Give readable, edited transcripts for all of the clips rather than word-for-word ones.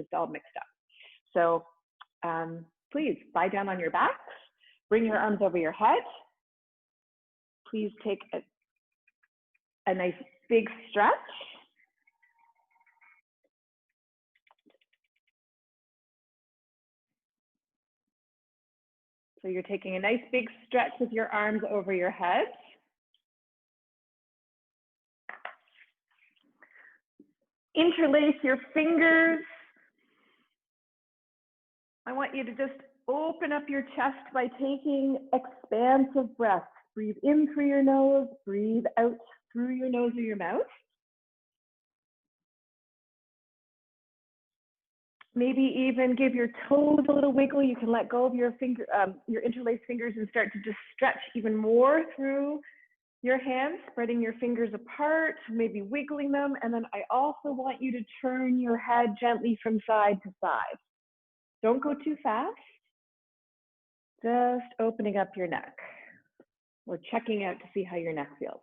just all mixed up. So please lie down on your backs, bring your arms over your head. Please take a nice big stretch. So you're taking a nice big stretch with your arms over your head. Interlace your fingers. I want you to just open up your chest by taking expansive breaths. Breathe in through your nose, breathe out through your nose or your mouth. Maybe even give your toes a little wiggle. You can let go of your interlaced fingers and start to just stretch even more through your hands, spreading your fingers apart, maybe wiggling them. And then I also want you to turn your head gently from side to side. Don't go too fast. Just opening up your neck. We're checking out to see how your neck feels.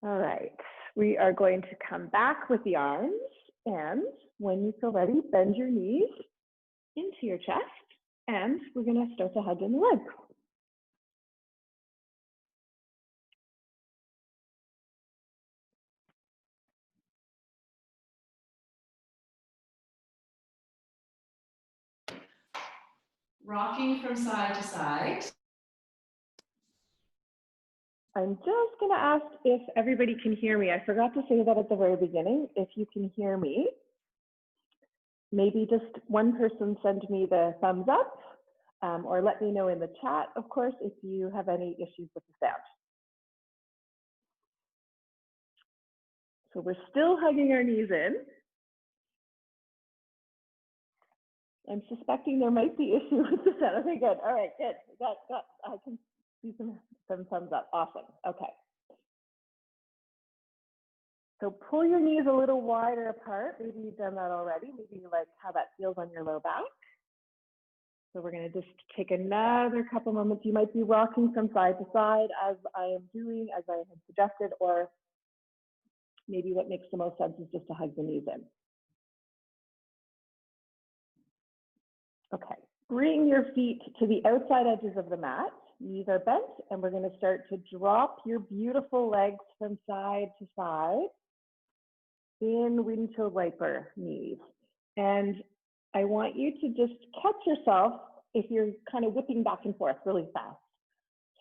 All right, we are going to come back with the arms, and when you feel ready, bend your knees into your chest, and we're going to start to hug in the legs. Rocking from side to side. I'm just going to ask if everybody can hear me. I forgot to say that at the very beginning. If you can hear me, maybe just one person send me the thumbs up, or let me know in the chat, of course, if you have any issues with the sound. So we're still hugging our knees in. I'm suspecting there might be issues with the sound. Okay, good. All right, good. I can see some thumbs up. Awesome. Okay. So pull your knees a little wider apart. Maybe you've done that already. Maybe you like how that feels on your low back. So we're going to just take another couple moments. You might be rocking from side to side as I am doing, as I had suggested, or maybe what makes the most sense is just to hug the knees in. Okay, bring your feet to the outside edges of the mat. Knees are bent, and we're going to start to drop your beautiful legs from side to side in windshield wiper knees. And I want you to just catch yourself if you're kind of whipping back and forth really fast.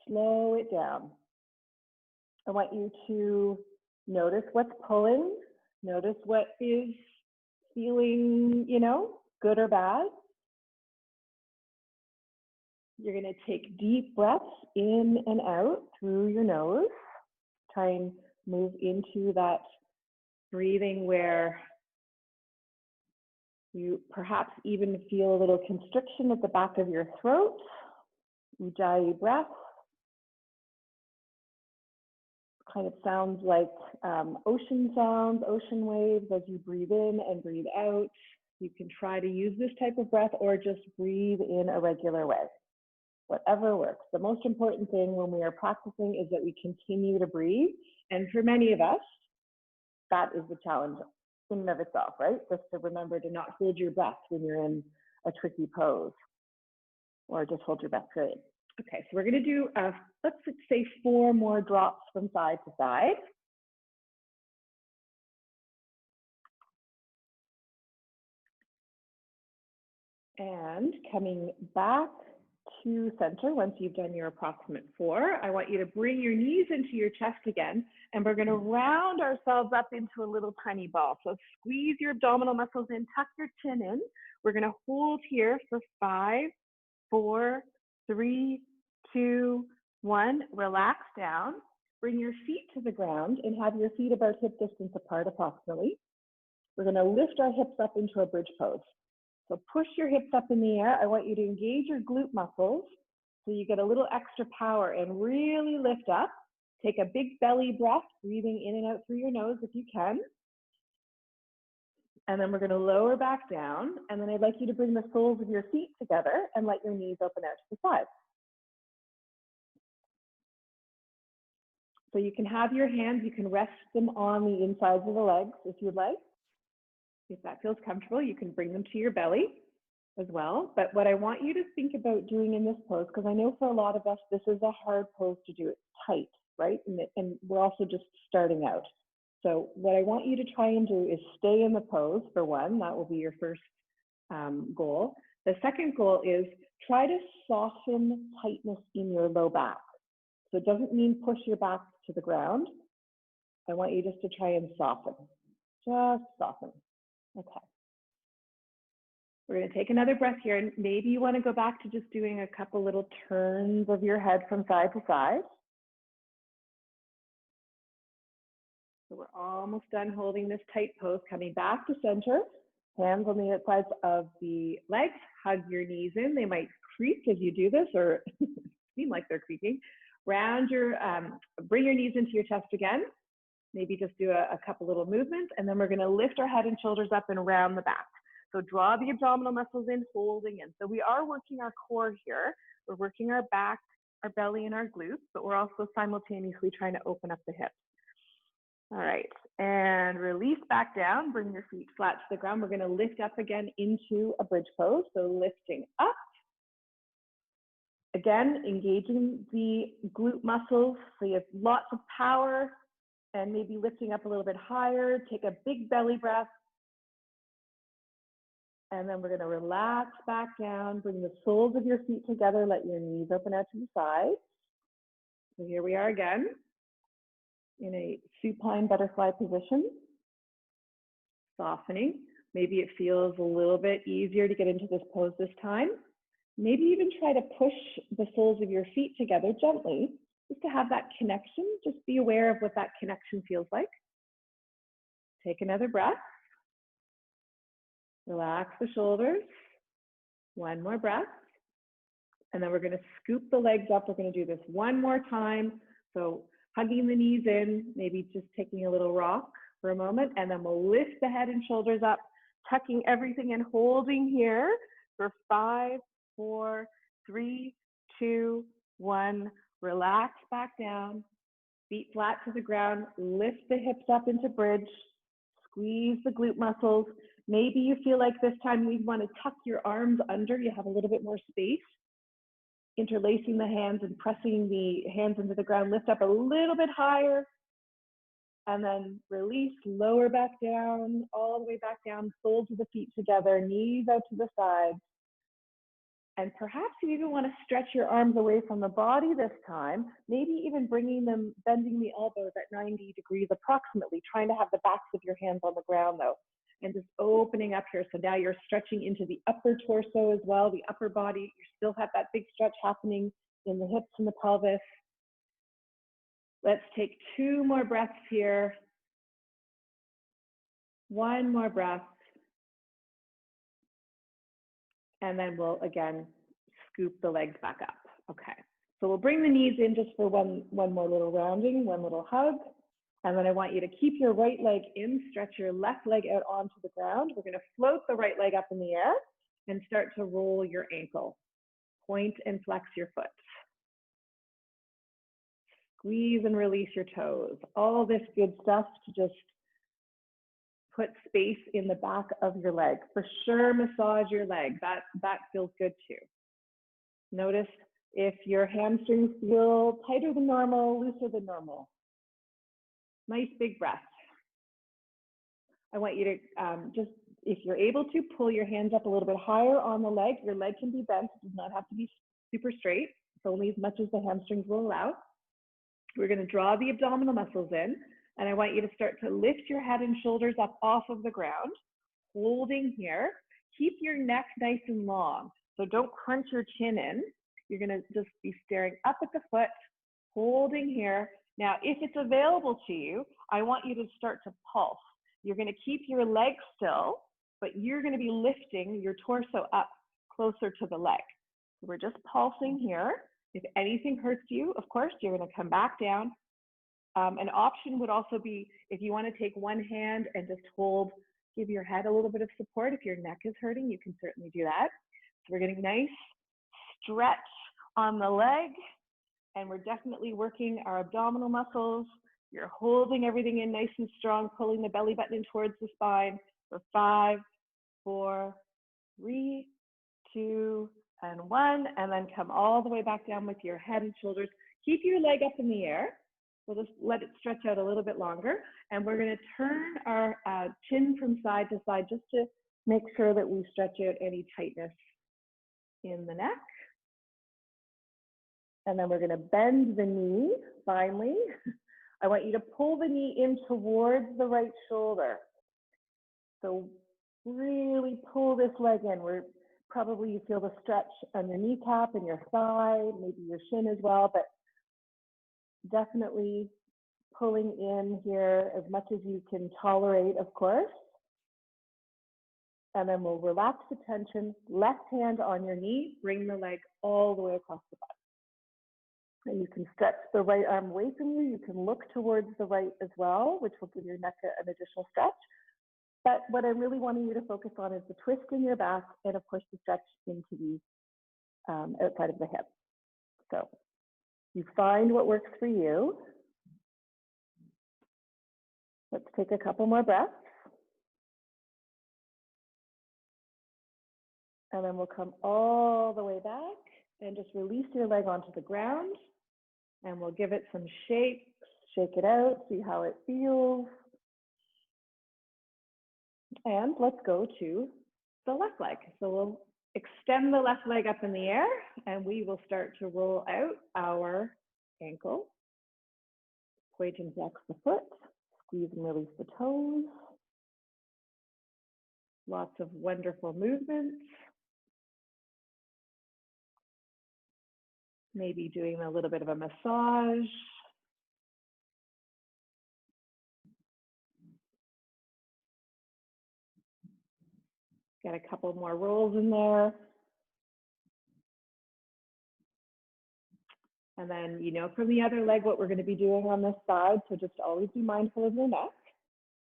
Slow it down. I want you to notice what's pulling, notice what is feeling, good or bad. You're going to take deep breaths in and out through your nose. Try and move into that breathing where you perhaps even feel a little constriction at the back of your throat. Ujjayi breath. Kind of sounds like ocean sounds, ocean waves as you breathe in and breathe out. You can try to use this type of breath or just breathe in a regular way. Whatever works. The most important thing when we are practicing is that we continue to breathe. And for many of us, that is the challenge in and of itself, right? Just to remember to not hold your breath when you're in a tricky pose, or just hold your breath, period. Okay, so we're going to do, let's say 4 more drops from side to side. And coming back to center, once you've done your approximate 4, I want you to bring your knees into your chest again, and we're going to round ourselves up into a little tiny ball. So squeeze your abdominal muscles in, tuck your chin in. We're going to hold here for 5, 4, 3, 2, 1. Relax down. Bring your feet to the ground and have your feet about hip distance apart approximately. We're going to lift our hips up into a bridge pose. So push your hips up in the air. I want you to engage your glute muscles so you get a little extra power and really lift up. Take a big belly breath, breathing in and out through your nose if you can. And then we're going to lower back down. And then I'd like you to bring the soles of your feet together and let your knees open out to the side. So you can have your hands, you can rest them on the insides of the legs if you'd like. If that feels comfortable, you can bring them to your belly as well. But what I want you to think about doing in this pose, because I know for a lot of us, this is a hard pose to do. It's tight, right? And we're also just starting out. So what I want you to try and do is stay in the pose for one. That will be your first goal. The second goal is try to soften tightness in your low back. So it doesn't mean push your back to the ground. I want you just to try and soften. Just soften. Okay. We're going to take another breath here, and maybe you want to go back to just doing a couple little turns of your head from side to side. So we're almost done holding this tight pose, coming back to center. Hands on the outsides of the legs. Hug your knees in. They might creak as you do this, or seem like they're creaking. Round your, bring your knees into your chest again. Maybe just do a couple little movements, and then we're going to lift our head and shoulders up and round the back. So draw the abdominal muscles in, holding in. So we are working our core here. We're working our back, our belly, and our glutes, but we're also simultaneously trying to open up the hips. All right, and release back down. Bring your feet flat to the ground. We're going to lift up again into a bridge pose. So lifting up. Again, engaging the glute muscles. So you have lots of power, and maybe lifting up a little bit higher. Take a big belly breath. And then we're going to relax back down. Bring the soles of your feet together. Let your knees open out to the side. So here we are again in a supine butterfly position. Softening. Maybe it feels a little bit easier to get into this pose this time. Maybe even try to push the soles of your feet together gently, just to have that connection. Just be aware of what that connection feels like. Take another breath. Relax the shoulders. One more breath. And then we're going to scoop the legs up. We're going to do this one more time. So hugging the knees in, maybe just taking a little rock for a moment. And then we'll lift the head and shoulders up, tucking everything and holding here for 5, 4, 3, 2, 1. Relax back down. Feet flat to the ground. Lift the hips up into bridge. Squeeze the glute muscles. Maybe you feel like this time you want to tuck your arms under. You have a little bit more space. Interlacing the hands and pressing the hands into the ground. Lift up a little bit higher. And then release, lower back down, all the way back down, soles of the feet together, knees out to the side. And perhaps you even want to stretch your arms away from the body this time, maybe even bringing them, bending the elbows at 90 degrees approximately, trying to have the backs of your hands on the ground though, and just opening up here. So now you're stretching into the upper torso as well, the upper body. You still have that big stretch happening in the hips and the pelvis. Let's take 2 more breaths here. 1 more breath. And then we'll again scoop the legs back up. Okay, so we'll bring the knees in just for one more little rounding, one little hug. And then I want you to keep your right leg in, stretch your left leg out onto the ground. We're going to float the right leg up in the air and start to roll your ankle. Point and flex your foot. Squeeze and release your toes. All this good stuff to just put space in the back of your leg. For sure, massage your leg. That feels good too. Notice if your hamstrings feel tighter than normal, looser than normal. Nice big breath. I want you to just, if you're able to, pull your hands up a little bit higher on the leg. Your leg can be bent. It does not have to be super straight. It's only as much as the hamstrings will allow. We're going to draw the abdominal muscles in. And I want you to start to lift your head and shoulders up off of the ground, holding here. Keep your neck nice and long. So don't crunch your chin in. You're going to just be staring up at the foot, holding here. Now, if it's available to you, I want you to start to pulse. You're going to keep your legs still, but you're going to be lifting your torso up closer to the leg. So we're just pulsing here. If anything hurts you, of course, you're going to come back down. An option would also be if you want to take one hand and just hold, give your head a little bit of support. If your neck is hurting, you can certainly do that. So we're getting nice stretch on the leg, and we're definitely working our abdominal muscles. You're holding everything in nice and strong, pulling the belly button in towards the spine. for 5, 4, 3, 2, and 1. And then come all the way back down with your head and shoulders. Keep your leg up in the air. We'll just let it stretch out a little bit longer. And we're going to turn our chin from side to side just to make sure that we stretch out any tightness in the neck. And then we're going to bend the knee finally. I want you to pull the knee in towards the right shoulder. So really pull this leg in. Probably you feel the stretch on your kneecap and your thigh, maybe your shin as well, but definitely pulling in here as much as you can tolerate, of course. And then we'll relax the tension, left hand on your knee, bring the leg all the way across the body. And you can stretch the right arm away from you. You can look towards the right as well, which will give your neck an additional stretch. But what I'm really wanting you to focus on is the twist in your back and, of course, the stretch into the outside of the hip. So you find what works for you. Let's take a couple more breaths. And then we'll come all the way back and just release your leg onto the ground. And we'll give it some shakes, shake it out, see how it feels. And let's go to the left leg. So we'll extend the left leg up in the air and we will start to roll out our ankle. Point and flex the foot, squeeze and release the toes. Lots of wonderful movements. Maybe doing a little bit of a massage. Get a couple more rolls in there. And then, you know, from the other leg, what we're going to be doing on this side. So just always be mindful of your neck.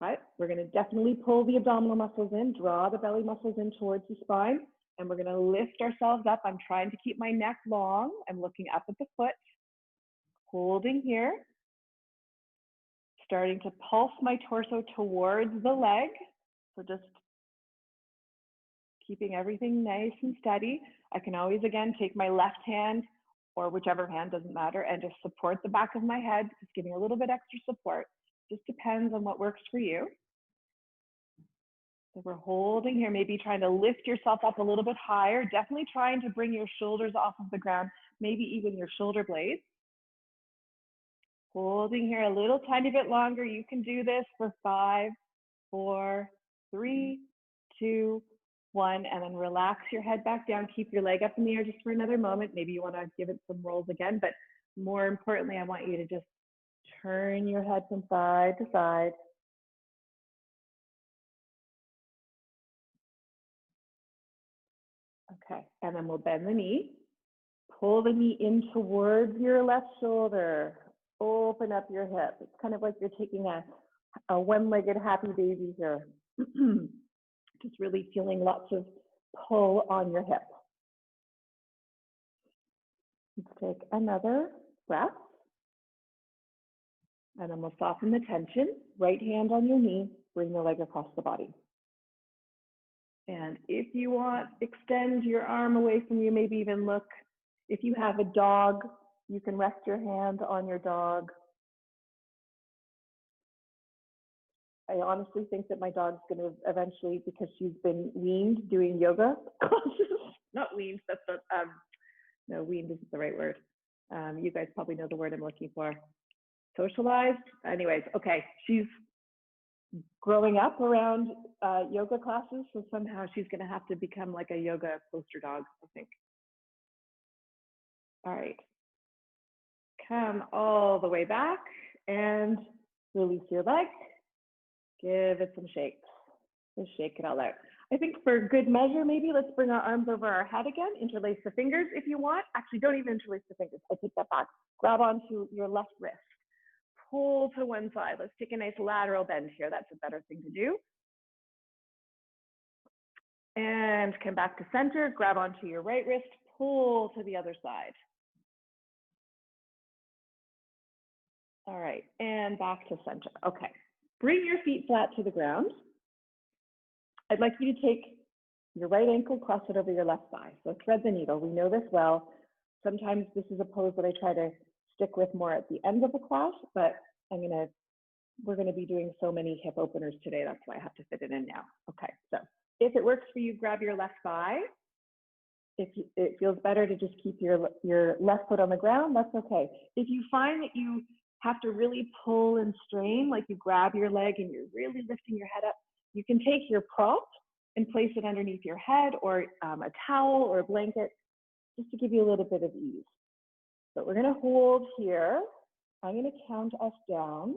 Right? We're going to definitely pull the abdominal muscles in, draw the belly muscles in towards the spine. And we're going to lift ourselves up. I'm trying to keep my neck long. I'm looking up at the foot, holding here. Starting to pulse my torso towards the leg. So just keeping everything nice and steady. I can always, again, take my left hand or whichever hand, doesn't matter, and just support the back of my head, just giving a little bit extra support. Just depends on what works for you. So we're holding here, maybe trying to lift yourself up a little bit higher, definitely trying to bring your shoulders off of the ground, maybe even your shoulder blades. Holding here a little tiny bit longer. You can do this for 5, 4, 3, 2, 1, and then relax your head back down. Keep your leg up in the air just for another moment. Maybe you want to give it some rolls again, but more importantly, I want you to just turn your head from side to side. Okay, and then we'll bend the knee. Pull the knee in towards your left shoulder. Open up your hip. It's kind of like you're taking a one-legged happy baby here. Just really feeling lots of pull on your hip. Let's take another breath. And then we'll soften the tension. Right hand on your knee, bring the leg across the body. And if you want, extend your arm away from you, maybe even look. If you have a dog, you can rest your hand on your dog. I honestly think that my dog's going to eventually, because she's been weaned doing yoga classes, not weaned, that's not, no, weaned isn't the right word. You guys probably know the word I'm looking for. Socialized? Anyways, okay, she's growing up around yoga classes, so somehow she's going to have to become like a yoga poster dog, I think. All right. Come all the way back and release your leg. Give it some shakes. Just shake it all out. I think for good measure, maybe let's bring our arms over our head again. Interlace the fingers if you want. Actually, don't even interlace the fingers. I take that back. Grab onto your left wrist. Pull to one side. Let's take a nice lateral bend here. That's a better thing to do. And come back to center. Grab onto your right wrist. Pull to the other side. All right, and back to center. Okay, bring your feet flat to the ground. I'd like you to take your right ankle, cross it over your left thigh. So thread the needle. We know this well. Sometimes this is a pose that I try to stick with more at the end of the class, but we're gonna be doing so many hip openers today. That's why I have to fit it in now. Okay, so if it works for you, grab your left thigh. If it feels better to just keep your left foot on the ground, that's okay. If you find that you have to really pull and strain, like you grab your leg and you're really lifting your head up, you can take your prop and place it underneath your head, or a towel or a blanket, just to give you a little bit of ease. But we're gonna hold here. I'm gonna count us down.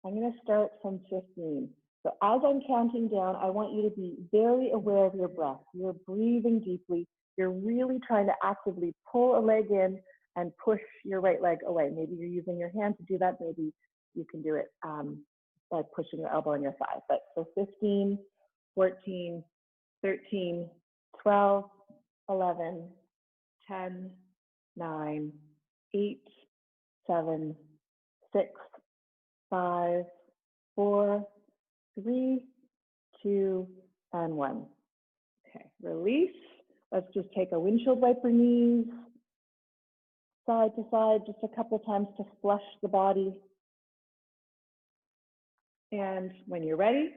I'm gonna start from 15. So as I'm counting down, I want you to be very aware of your breath. You're breathing deeply. You're really trying to actively pull a leg in and push your right leg away. Maybe you're using your hand to do that. Maybe you can do it by pushing your elbow on your thigh. But so 15, 14, 13, 12, 11, 10, 9, 8, 7, 6, 5, 4, 3, 2, and 1. Okay, release. Let's just take a windshield wiper knees, side to side, just a couple times to flush the body. And when you're ready,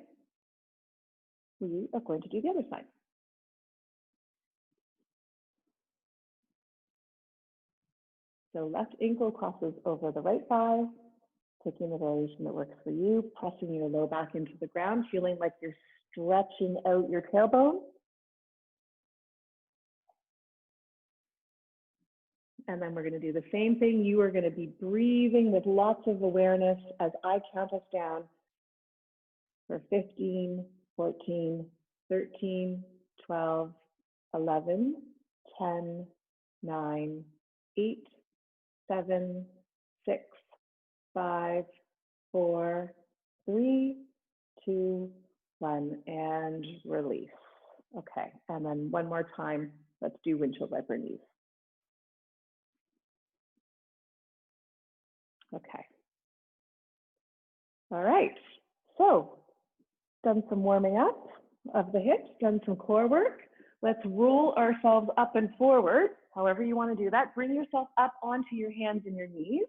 we are going to do the other side. So left ankle crosses over the right thigh, taking the variation that works for you, pressing your low back into the ground, feeling like you're stretching out your tailbone. And then we're going to do the same thing. You are going to be breathing with lots of awareness as I count us down for 15, 14, 13, 12, 11, 10, 9, 8, 7, 6, 5, 4, 3, 2, 1, and release. Okay, and then one more time, let's do windshield wiper knees. Okay. All right, so done some warming up of the hips, done some core work. Let's roll ourselves up and forward, however you want to do that. Bring yourself up onto your hands and your knees.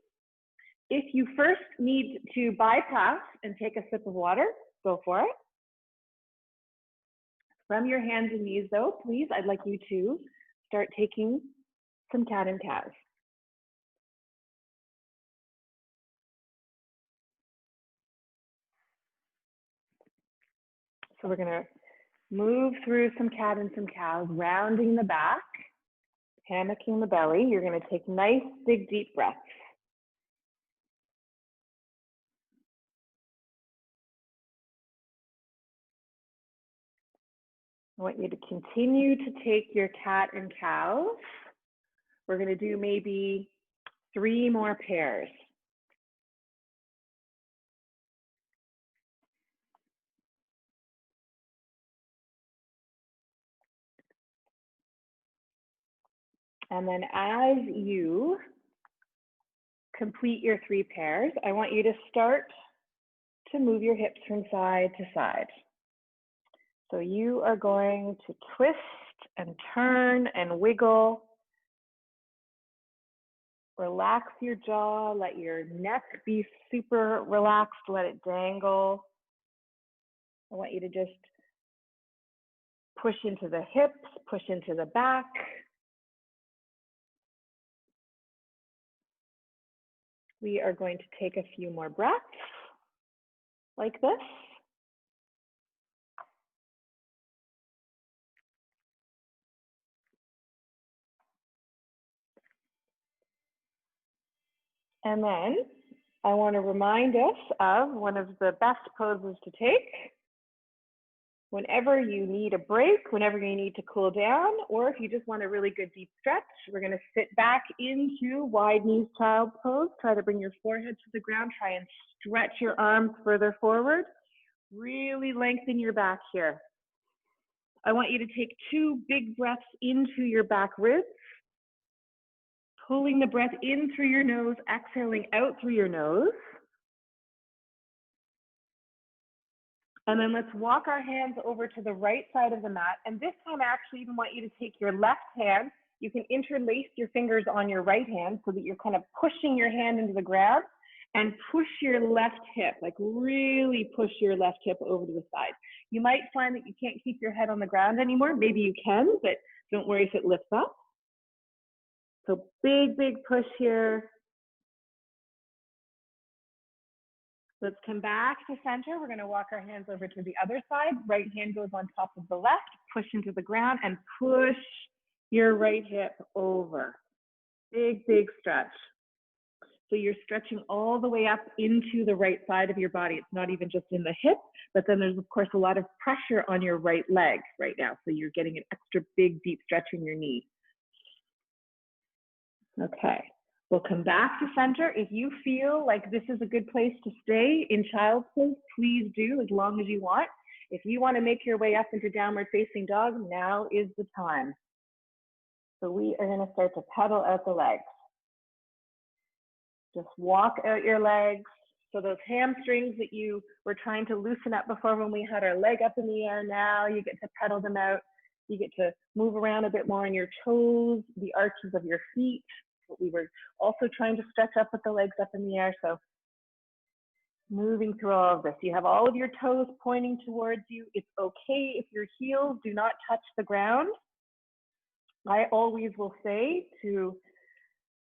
If you first need to bypass and take a sip of water, go for it. From your hands and knees though, please, I'd like you to start taking some cat and calves. So we're gonna move through some cat and some cows, rounding the back, hammocking the belly. You're gonna take nice, big, deep breaths. I want you to continue to take your cat and cows. We're gonna do maybe 3 more pairs. And then as you complete your 3 pairs, I want you to start to move your hips from side to side. So you are going to twist and turn and wiggle. Relax your jaw, let your neck be super relaxed, let it dangle. I want you to just push into the hips, push into the back. We are going to take a few more breaths like this. And then I want to remind us of one of the best poses to take whenever you need a break, whenever you need to cool down, or if you just want a really good deep stretch. We're going to sit back into wide knees child's pose. Try to bring your forehead to the ground. Try and stretch your arms further forward. Really lengthen your back here. I want you to take 2 big breaths into your back ribs. Pulling the breath in through your nose, exhaling out through your nose. And then let's walk our hands over to the right side of the mat. And this time I actually even want you to take your left hand. You can interlace your fingers on your right hand so that you're kind of pushing your hand into the ground and push your left hip, like really push your left hip over to the side. You might find that you can't keep your head on the ground anymore. Maybe you can, but don't worry if it lifts up. So big, big push here. Let's come back to center. We're going to walk our hands over to the other side. Right hand goes on top of the left, push into the ground and push your right hip over. Big, big stretch. So you're stretching all the way up into the right side of your body. It's not even just in the hip, but then there's of course a lot of pressure on your right leg right now. So you're getting an extra big, deep stretch in your knee. Okay. We'll come back to center. If you feel like this is a good place to stay in child's pose, please do as long as you want. If you want to make your way up into downward facing dog, now is the time. So we are going to start to pedal out the legs. Just walk out your legs. So those hamstrings that you were trying to loosen up before when we had our leg up in the air, now you get to pedal them out. You get to move around a bit more on your toes, the arches of your feet. We were also trying to stretch up with the legs up in the air. So moving through all of this, you have all of your toes pointing towards you. It's okay if your heels do not touch the ground. I always will say to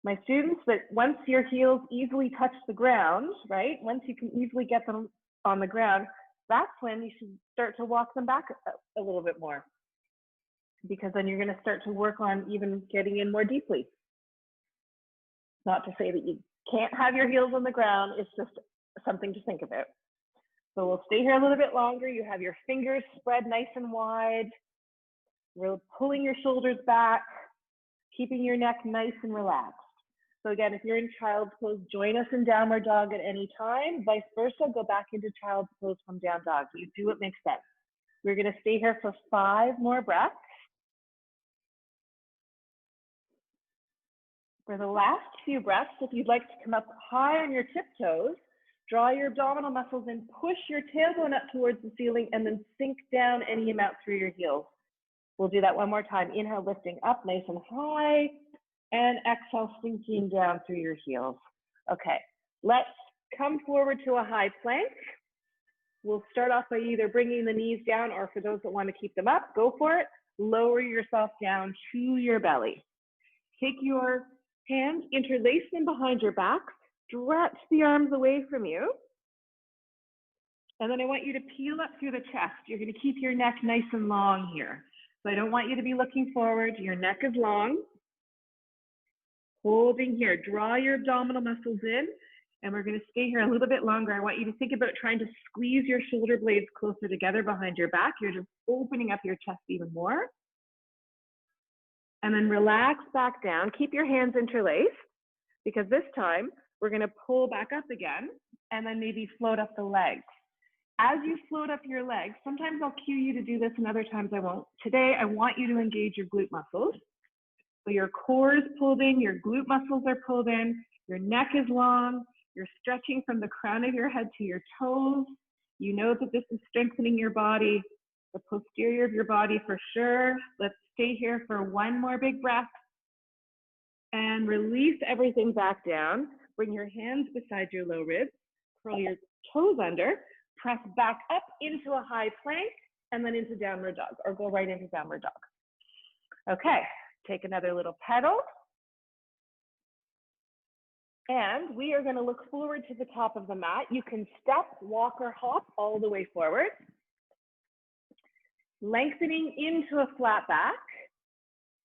my students that once your heels easily touch the ground, right? Once you can easily get them on the ground, that's when you should start to walk them back a little bit more, because then you're going to start to work on even getting in more deeply. Not to say that you can't have your heels on the ground, it's just something to think about. So we'll stay here a little bit longer. You have your fingers spread nice and wide. We're pulling your shoulders back, keeping your neck nice and relaxed. So again, if you're in child's pose, join us in downward dog at any time. Vice versa, go back into child's pose from down dog. You do what makes sense. We're going to stay here for 5 more breaths. For the last few breaths, if you'd like to come up high on your tiptoes, draw your abdominal muscles in, push your tailbone up towards the ceiling, and then sink down any amount through your heels. We'll do that one more time. Inhale, lifting up nice and high, and exhale, sinking down through your heels. Okay, let's come forward to a high plank. We'll start off by either bringing the knees down, or for those that want to keep them up, go for it. Lower yourself down to your belly. Take your hands, interlace them behind your back, stretch the arms away from you. And then I want you to peel up through the chest. You're going to keep your neck nice and long here. So I don't want you to be looking forward. Your neck is long. Holding here, draw your abdominal muscles in, and we're going to stay here a little bit longer. I want you to think about trying to squeeze your shoulder blades closer together behind your back. You're just opening up your chest even more. And then relax back down. Keep your hands interlaced, because this time we're going to pull back up again and then maybe float up the legs. As you float up your legs, sometimes I'll cue you to do this and other times I won't. Today, I want you to engage your glute muscles. So your core is pulled in, your glute muscles are pulled in, your neck is long, you're stretching from the crown of your head to your toes. You know that this is strengthening your body, the posterior of your body for sure. Let's stay here for one more big breath. And release everything back down. Bring your hands beside your low ribs, curl your toes under, press back up into a high plank, and then into downward dog, or go right into downward dog. Okay, take another little pedal. And we are going to look forward to the top of the mat. You can step, walk, or hop all the way forward. Lengthening into a flat back,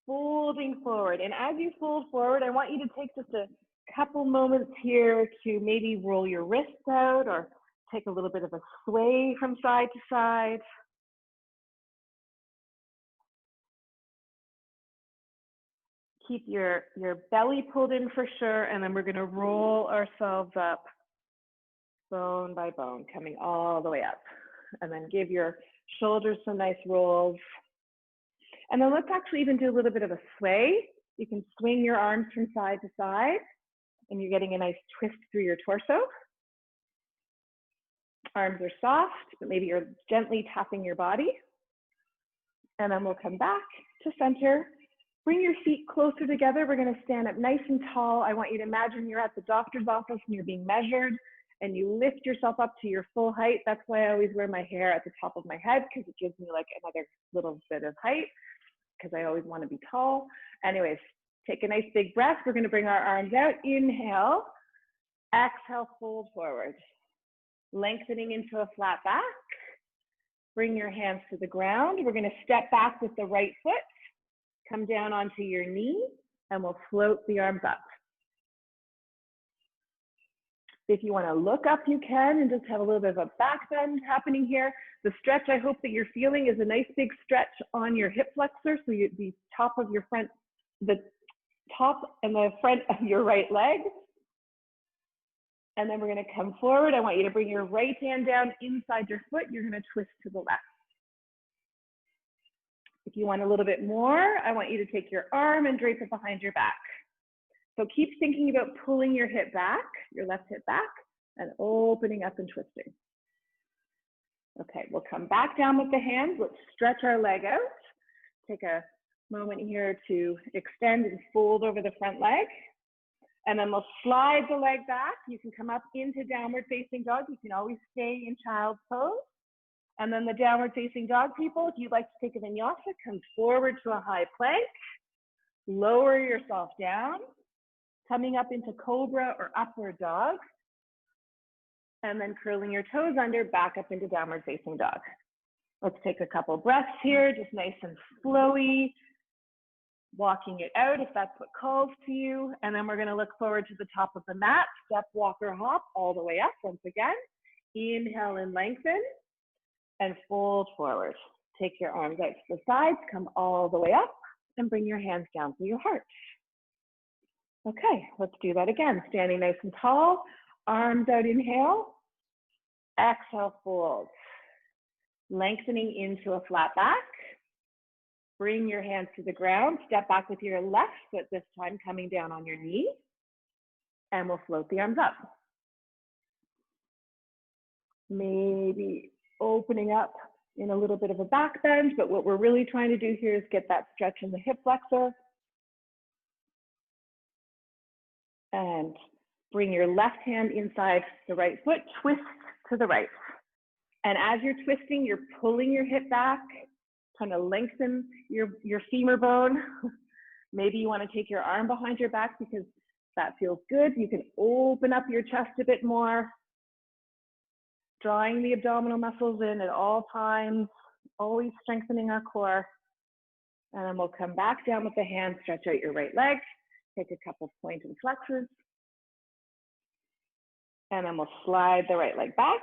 folding forward. And as you fold forward, I want you to take just a couple moments here to maybe roll your wrists out or take a little bit of a sway from side to side. Keep your belly pulled in for sure, and then we're going to roll ourselves up bone by bone, coming all the way up. And then give your shoulders some nice rolls. And then let's actually even do a little bit of a sway. You can swing your arms from side to side, and you're getting a nice twist through your torso. Arms are soft, but maybe you're gently tapping your body. And then we'll come back to center. Bring your feet closer together. We're going to stand up nice and tall. I want you to imagine you're at the doctor's office and you're being measured, and you lift yourself up to your full height. That's why I always wear my hair at the top of my head, because it gives me like another little bit of height, because I always want to be tall. Anyways, take a nice big breath. We're going to bring our arms out. Inhale. Exhale, fold forward. Lengthening into a flat back. Bring your hands to the ground. We're going to step back with the right foot. Come down onto your knee, and we'll float the arms up. If you want to look up, you can, and just have a little bit of a back bend happening here. The stretch I hope that you're feeling is a nice big stretch on your hip flexor, so the top of your front, the top and the front of your right leg. And then we're going to come forward. I want you to bring your right hand down inside your foot. You're going to twist to the left. If you want a little bit more, I want you to take your arm and drape it behind your back. So keep thinking about pulling your hip back, your left hip back, and opening up and twisting. Okay, we'll come back down with the hands. Let's stretch our leg out. Take a moment here to extend and fold over the front leg. And then we'll slide the leg back. You can come up into downward facing dog. You can always stay in child's pose. And then the downward facing dog, people, if you'd like to take a vinyasa, come forward to a high plank. Lower yourself down. Coming up into Cobra or upward dog. And then curling your toes under, back up into downward facing dog. Let's take a couple breaths here, just nice and flowy. Walking it out if that's what calls to you. And then we're going to look forward to the top of the mat. Step, walk, or hop all the way up once again. Inhale and lengthen. And fold forward. Take your arms out to the sides, come all the way up, and bring your hands down to your heart. Okay, let's do that again. Standing nice and tall, arms out, inhale. Exhale, fold. Lengthening into a flat back. Bring your hands to the ground. Step back with your left foot this time, coming down on your knee. And we'll float the arms up. Maybe opening up in a little bit of a back bend, but what we're really trying to do here is get that stretch in the hip flexor. And bring your left hand inside the right foot, twist to the right. And as you're twisting, you're pulling your hip back, trying to lengthen your femur bone. Maybe you want to take your arm behind your back because that feels good. You can open up your chest a bit more. Drawing the abdominal muscles in at all times, always strengthening our core. And then we'll come back down with the hands, stretch out your right leg, take a couple point and flexes. And then we'll slide the right leg back.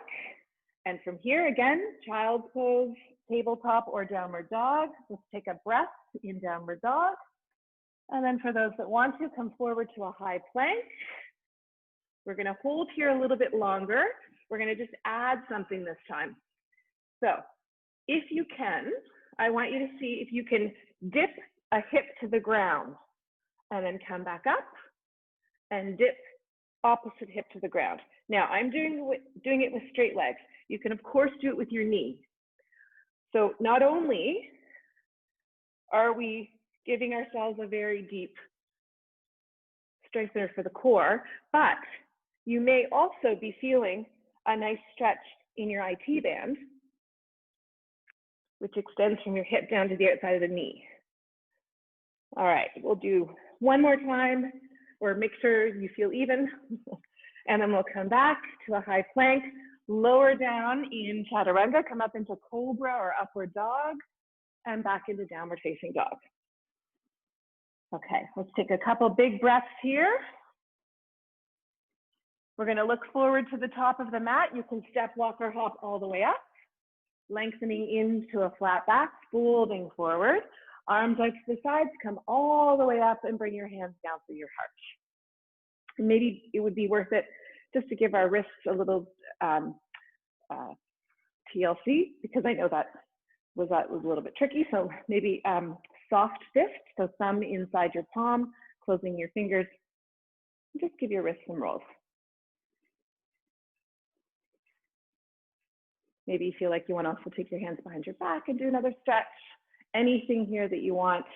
And from here, again, child's pose, tabletop, or downward dog. Let's take a breath in downward dog. And then for those that want to, come forward to a high plank. We're going to hold here a little bit longer. We're going to just add something this time. So if you can, I want you to see if you can dip a hip to the ground and then come back up and dip opposite hip to the ground. Now I'm doing it with straight legs. You can of course do it with your knee. So not only are we giving ourselves a very deep strengthener for the core, but you may also be feeling a nice stretch in your IT band, which extends from your hip down to the outside of the knee. All right, we'll do one more time, or make sure you feel even. And then we'll come back to a high plank, lower down in chaturanga, come up into cobra or upward dog, and back into downward facing dog. Okay, let's take a couple big breaths here. We're going to look forward to the top of the mat. You can step, walk, or hop all the way up, lengthening into a flat back, folding forward. Arms out to the sides, come all the way up and bring your hands down through your heart. And maybe it would be worth it just to give our wrists a little TLC, because I know that was a little bit tricky. So maybe soft fist, so thumb inside your palm, closing your fingers. Just give your wrists some rolls. Maybe you feel like you want to also take your hands behind your back and do another stretch. Anything here that you want,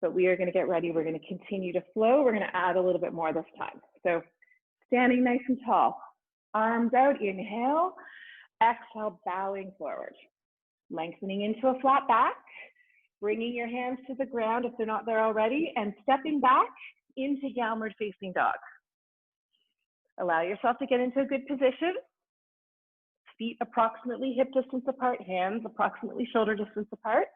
but we are going to get ready. We're going to continue to flow. We're going to add a little bit more this time. So standing nice and tall, arms out, inhale, exhale, bowing forward, lengthening into a flat back, bringing your hands to the ground if they're not there already, and stepping back into downward facing dog. Allow yourself to get into a good position. Feet approximately hip distance apart, hands approximately shoulder distance apart.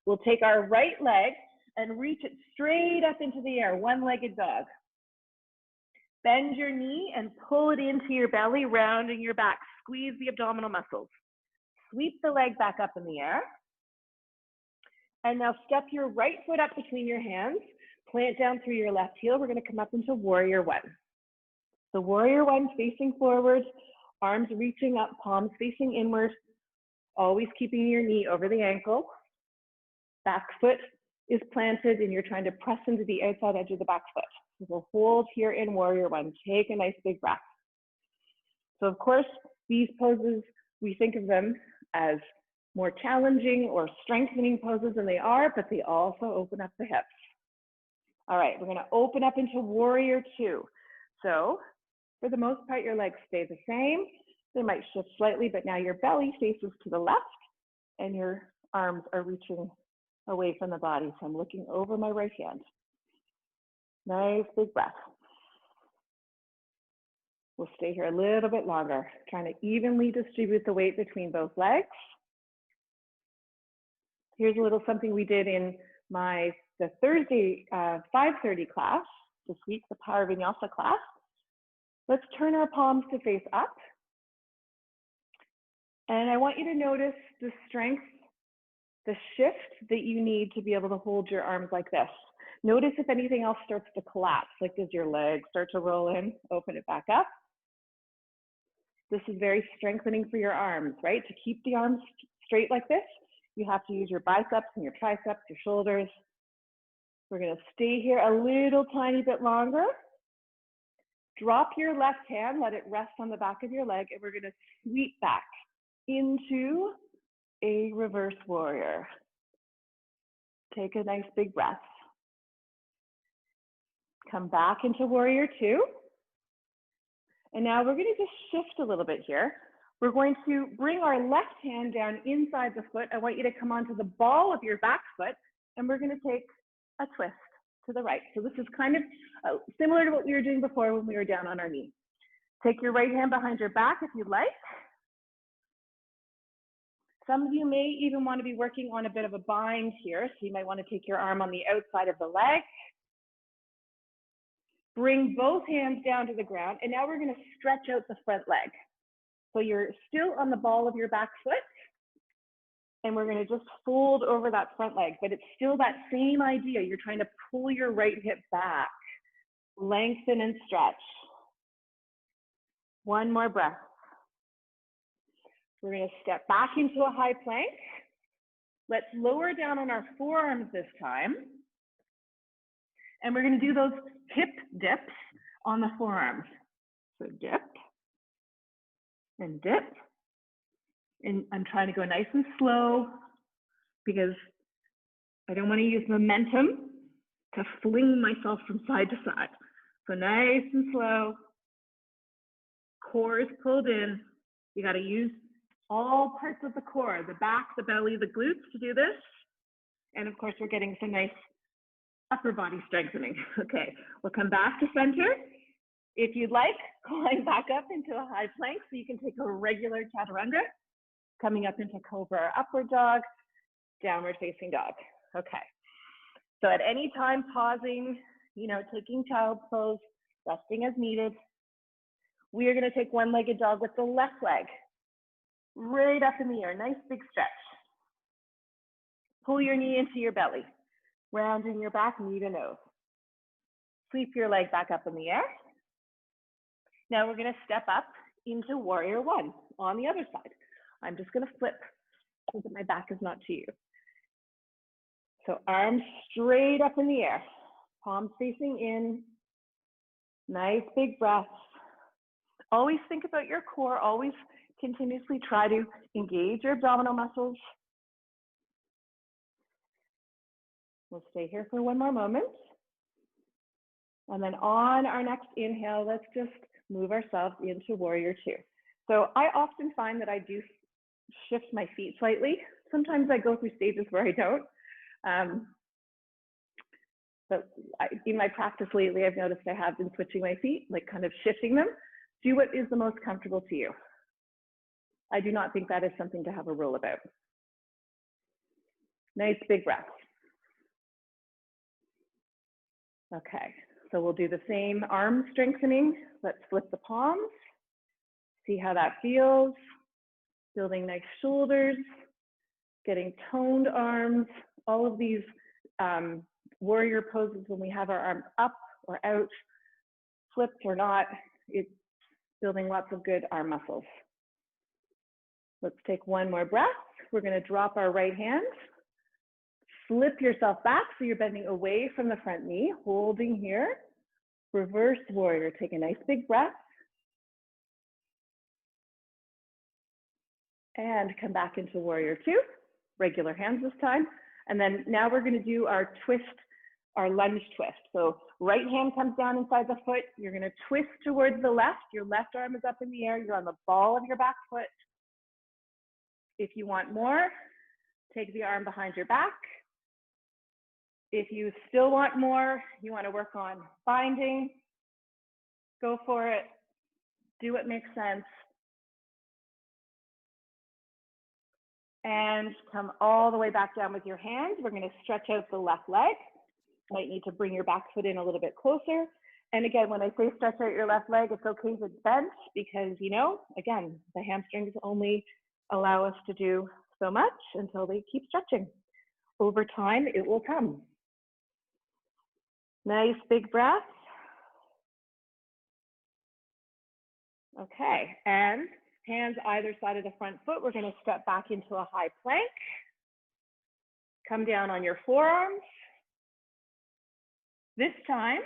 We'll take our right leg and reach it straight up into the air, one-legged dog. Bend your knee and pull it into your belly, rounding your back. Squeeze the abdominal muscles. Sweep the leg back up in the air. And now step your right foot up between your hands, plant down through your left heel. We're going to come up into warrior one. So warrior one, facing forward, arms reaching up, palms facing inward, always keeping your knee over the ankle. Back foot is planted and you're trying to press into the outside edge of the back foot. So we'll hold here in warrior one. Take a nice big breath. So of course, these poses, we think of them as more challenging or strengthening poses than they are, but they also open up the hips. All right, we're going to open up into warrior two. So for the most part, your legs stay the same. They might shift slightly, but now your belly faces to the left and your arms are reaching away from the body. So I'm looking over my right hand. Nice big breath. We'll stay here a little bit longer, trying to evenly distribute the weight between both legs. Here's a little something we did in the Thursday 5:30 class, this week, the Power Vinyasa class. Let's turn our palms to face up. And I want you to notice the strength, the shift that you need to be able to hold your arms like this. Notice if anything else starts to collapse, like does your leg start to roll in, open it back up. This is very strengthening for your arms, right? To keep the arms straight like this, you have to use your biceps and your triceps, your shoulders. We're going to stay here a little tiny bit longer. Drop your left hand, let it rest on the back of your leg, and we're going to sweep back into a reverse warrior. Take a nice big breath. Come back into warrior two. And now we're going to just shift a little bit here. We're going to bring our left hand down inside the foot. I want you to come onto the ball of your back foot, and we're going to take a twist to the right. So this is kind of similar to what we were doing before when we were down on our knee. Take your right hand behind your back if you'd like. Some of you may even want to be working on a bit of a bind here. So you might want to take your arm on the outside of the leg. Bring both hands down to the ground. And now we're going to stretch out the front leg. So you're still on the ball of your back foot. And we're going to just fold over that front leg, but it's still that same idea. You're trying to pull your right hip back, lengthen and stretch. One more breath. We're going to step back into a high plank. Let's lower down on our forearms this time. And we're going to do those hip dips on the forearms. So dip and dip. And I'm trying to go nice and slow because I don't want to use momentum to fling myself from side to side. So nice and slow. Core is pulled in. You got to use all parts of the core, the back, the belly, the glutes to do this. And of course, we're getting some nice upper body strengthening. Okay, we'll come back to center. If you'd like, climb back up into a high plank so you can take a regular chaturanga. Coming up into Cobra or upward dog, downward facing dog. Okay. So at any time, pausing, taking child's pose, resting as needed. We are going to take one-legged dog with the left leg right up in the air. Nice big stretch. Pull your knee into your belly, rounding your back, knee to nose. Sweep your leg back up in the air. Now we're going to step up into warrior one on the other side. I'm just going to flip so that my back is not to you. So arms straight up in the air, palms facing in. Nice big breaths. Always think about your core. Always continuously try to engage your abdominal muscles. We'll stay here for one more moment. And then on our next inhale, let's just move ourselves into warrior two. So I often find that I do shift my feet slightly. Sometimes I go through stages where I don't. But in my practice lately, I've noticed I have been switching my feet, like kind of shifting them. Do what is the most comfortable to you. I do not think that is something to have a rule about. Nice big breath. Okay, so we'll do the same arm strengthening. Let's flip the palms. See how that feels. Building nice shoulders, getting toned arms, all of these warrior poses when we have our arms up or out, flipped or not, it's building lots of good arm muscles. Let's take one more breath. We're going to drop our right hand. Flip yourself back so you're bending away from the front knee, holding here. Reverse warrior. Take a nice big breath. And come back into warrior two. Regular hands this time. And then now we're going to do our twist, our lunge twist. So right hand comes down inside the foot. You're going to twist towards the left. Your left arm is up in the air. You're on the ball of your back foot. If you want more, take the arm behind your back. If you still want more, you want to work on binding, go for it. Do what makes sense. And come all the way back down with your hands. We're going to stretch out the left leg. You might need to bring your back foot in a little bit closer. And again, when I say stretch out your left leg, it's okay if it's bent because, you know, again, the hamstrings only allow us to do so much until they keep stretching. Over time, it will come. Nice big breath. Okay, and hands either side of the front foot. We're going to step back into a high plank. Come down on your forearms. This time,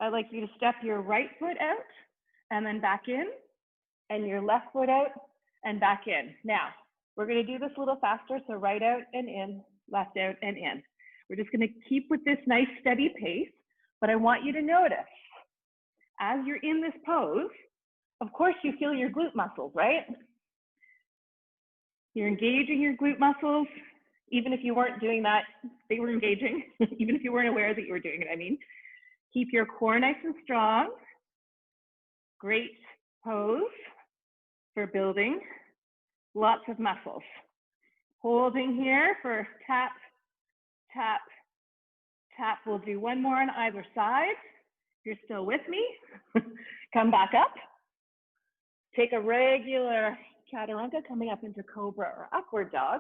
I'd like you to step your right foot out and then back in, and your left foot out and back in. Now, we're going to do this a little faster, so right out and in, left out and in. We're just going to keep with this nice steady pace, but I want you to notice, as you're in this pose, of course you feel your glute muscles, right? You're engaging your glute muscles. Even if you weren't doing that, they were engaging. Even if you weren't aware that you were doing it, I mean. Keep your core nice and strong. Great pose for building lots of muscles. Holding here for tap, tap, tap. We'll do one more on either side. If you're still with me, come back up. Take a regular chaturanga coming up into Cobra or upward dog,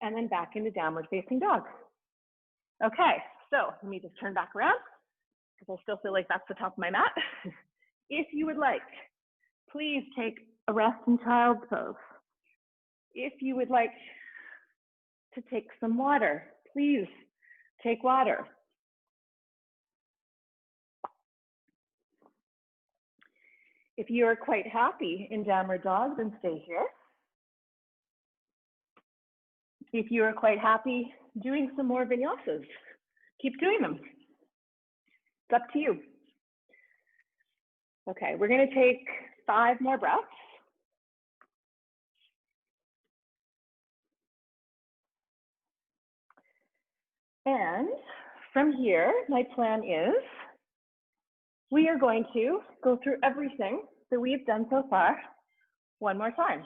and then back into downward facing dog. Okay, so let me just turn back around because I still feel like that's the top of my mat. If you would like, please take a rest in child's pose. If you would like to take some water, please take water. If you are quite happy in downward dog, then stay here. If you are quite happy doing some more vinyasas, keep doing them. It's up to you. Okay, we're going to take 5 more breaths. And from here, my plan is we are going to go through everything that we've done so far one more time,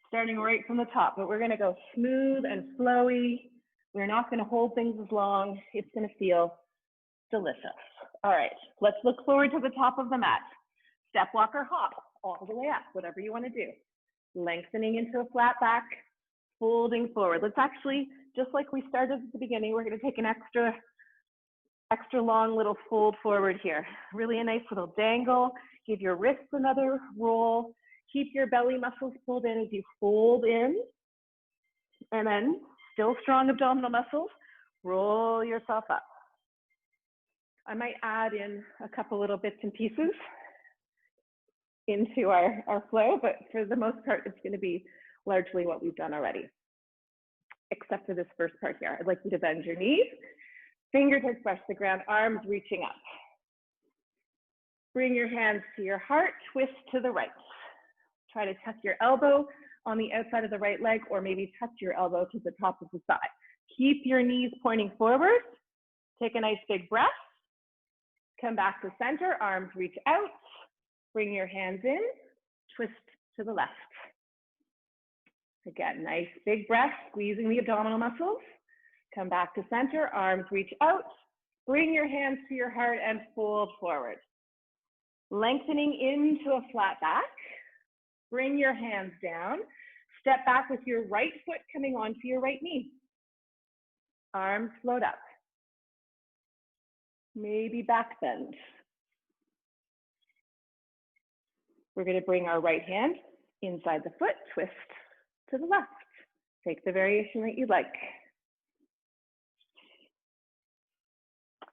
starting right from the top, but we're going to go smooth and flowy. We're not going to hold things as long. It's going to feel delicious. All right, let's look forward to the top of the mat. Step, walk, or hop all the way up, whatever you want to do. Lengthening into a flat back, folding forward. Let's actually, just like we started at the beginning, we're going to take an extra long little fold forward here. Really a nice little dangle. Give your wrists another roll. Keep your belly muscles pulled in as you fold in. And then still strong abdominal muscles. Roll yourself up. I might add in a couple little bits and pieces. into our flow, but for the most part, it's going to be largely what we've done already, except for this first part here. I'd like you to bend your knees, fingertips brush the ground, arms reaching up. Bring your hands to your heart, twist to the right. Try to tuck your elbow on the outside of the right leg, or maybe touch your elbow to the top of the thigh. Keep your knees pointing forward. Take a nice big breath. Come back to center, arms reach out. Bring your hands in, twist to the left. Again, nice big breath, squeezing the abdominal muscles. Come back to center, arms reach out. Bring your hands to your heart and fold forward. Lengthening into a flat back. Bring your hands down. Step back with your right foot coming onto your right knee. Arms float up. Maybe back bend. We're going to bring our right hand inside the foot, twist to the left. Take the variation that you'd like.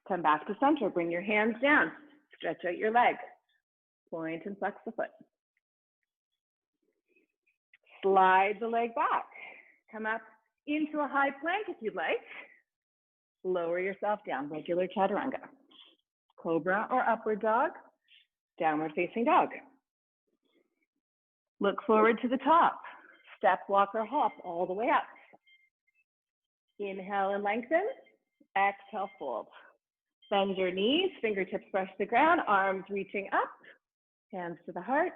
Come back to center, bring your hands down, stretch out your leg, point and flex the foot. Slide the leg back, come up into a high plank if you'd like. Lower yourself down, regular chaturanga. Cobra or upward dog, downward facing dog. Look forward to the top. Step, walk, or hop all the way up. Inhale and lengthen. Exhale, fold. Bend your knees, fingertips brush the ground, arms reaching up. Hands to the heart.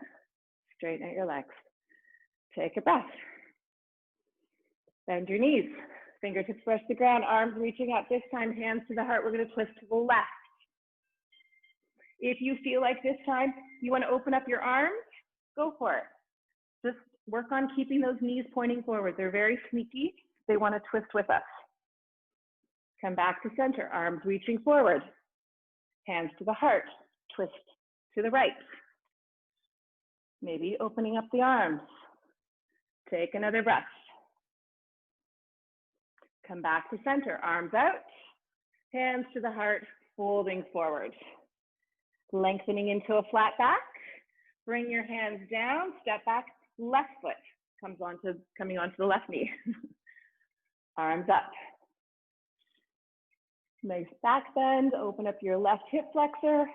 Straighten out your legs. Take a breath. Bend your knees, fingertips brush the ground, arms reaching up. This time, hands to the heart. We're going to twist to the left. If you feel like this time you want to open up your arms, go for it. Just work on keeping those knees pointing forward. They're very sneaky. They want to twist with us. Come back to center, arms reaching forward. Hands to the heart, twist to the right. Maybe opening up the arms. Take another breath. Come back to center, arms out, hands to the heart, folding forward. Lengthening into a flat back. Bring your hands down, step back, left foot coming onto the left knee. Arms up. Nice back bend, open up your left hip flexor,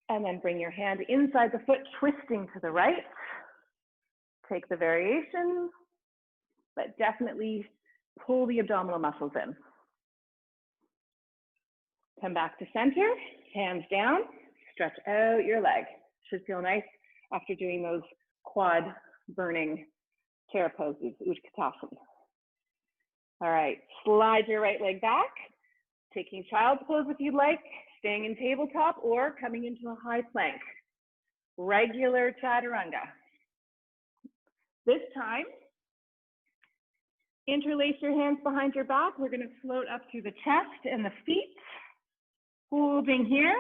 and then bring your hand inside the foot, twisting to the right. Take the variation, but definitely pull the abdominal muscles in. Come back to center, hands down, stretch out your leg. Should feel nice after doing those quad burning chair poses, Utkatasana. All right, slide your right leg back, taking child's pose if you'd like, staying in tabletop or coming into a high plank. Regular chaturanga. This time, interlace your hands behind your back. We're going to float up through the chest and the feet. Holding here.